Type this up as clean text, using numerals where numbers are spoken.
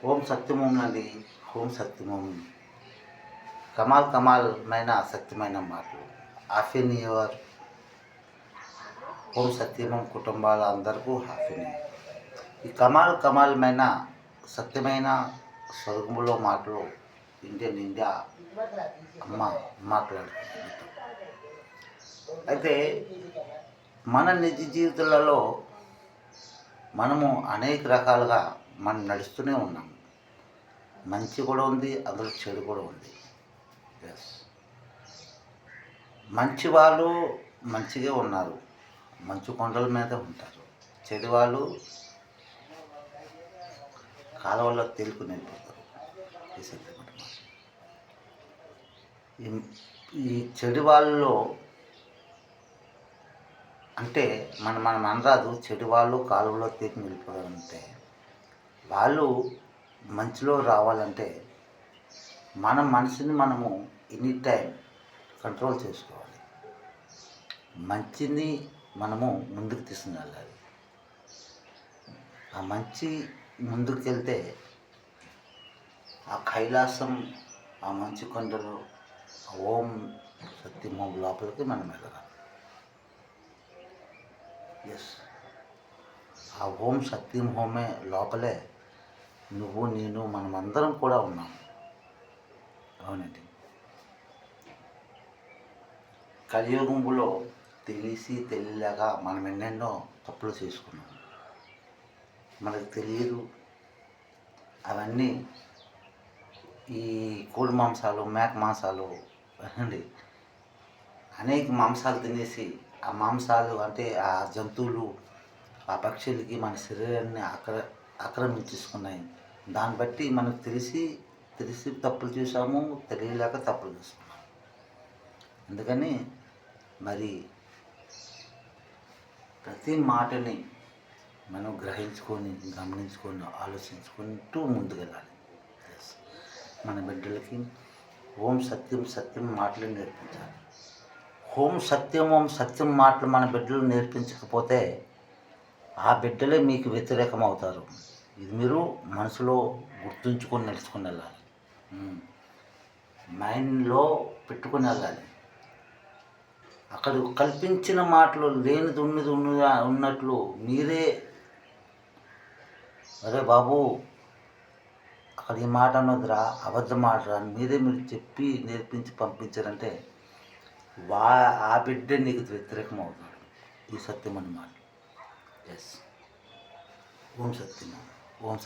ఓం సత్యమోం నండి. ఓం సత్యమోం. కమాల్ కమాల్మైన సత్యమైన మాటలు. Happy new year. ఓం సత్యమోం కుటుంబాల అందరికీ హ్యాపీ న్యూ ఇయర్. ఈ కమాల్మైన సత్యమైన స్వర్గంలో మాటలు ఇండియా అమ్మ మాట్లాడుతుంది. అయితే మన నిజ జీవితాలలో మనము అనేక రకాలుగా మనం నడుస్తూనే ఉన్నాము. మంచి కూడా ఉంది, అందులో చెడు కూడా ఉంది. ఎస్, మంచి వాళ్ళు మంచిగా ఉన్నారు, మంచు కొండల మీద ఉంటారు. చెడు వాళ్ళు కాలువల్లో తేలుకుని వెళ్ళిపోతారు. ఈ చెడు వాళ్ళలో అంటే మనం అనరాదు, చెడు వాళ్ళు కాలువలో తేలుకుని వెళ్ళిపోవాలంటే వాళ్ళు మంచిలో రావాలంటే మన మనసుని మనము ఎనీ టైం కంట్రోల్ చేసుకోవాలి. మంచిని మనము ముందుకు తీసుకుని వెళ్ళాలి. ఆ మంచి ముందుకు వెళ్తే ఆ కైలాసం, ఆ మంచు కొండలు, ఓం సత్యమోం లోపలికి మనం వెళ్ళాలి. ఎస్, ఆ ఓం సత్యమోమే లోపలే నువ్వు నేను మనమందరం కూడా ఉన్నాము. అవునండి. కలియుగంలో తెలియలేక మనం ఎన్నెన్నో తప్పులు చేసుకున్నాం. మనకు తెలియదు. అవన్నీ ఈ కోడి మాంసాలు, మేక మాంసాలు అండి, అనేక మాంసాలు తినేసి ఆ మాంసాలు అంటే ఆ జంతువులు, ఆ పక్షులకి మన శరీరాన్ని ఆక్రమించేసుకున్నాయి. దాన్ని బట్టి మనకు తెలిసి తప్పులు చేసాము, తెలియలేక తప్పులు చేసుకున్నాము. అందుకని మరి ప్రతి మాటని మనం గ్రహించుకొని, గమనించుకొని, ఆలోచించుకుంటూ ముందుకెళ్ళాలి. మన బిడ్డలకి ఓం సత్యం మాటలు నేర్పించాలి. ఓం సత్యం మాటలు మన బిడ్డలు నేర్పించకపోతే ఆ బిడ్డలే మీకు వ్యతిరేకం అవుతారు. ఇది మీరు మనసులో గుర్తుంచుకొని నడుచుకొని వెళ్ళాలి. మైండ్లో పెట్టుకొని వెళ్ళాలి. అక్కడ కల్పించిన మాటలు లేనిది ఉన్నట్లు మీరే, అరే బాబు అక్కడ ఈ మాట అన్నదిరా, అబద్ధం మాటరా అని మీరు చెప్పి నేర్పించి పంపించారంటే ఆ బిడ్డ నీకు వ్యతిరేకం అవుతాడు. ఈ సత్యం అన్నమాట. ఎస్, ఓం సత్యం.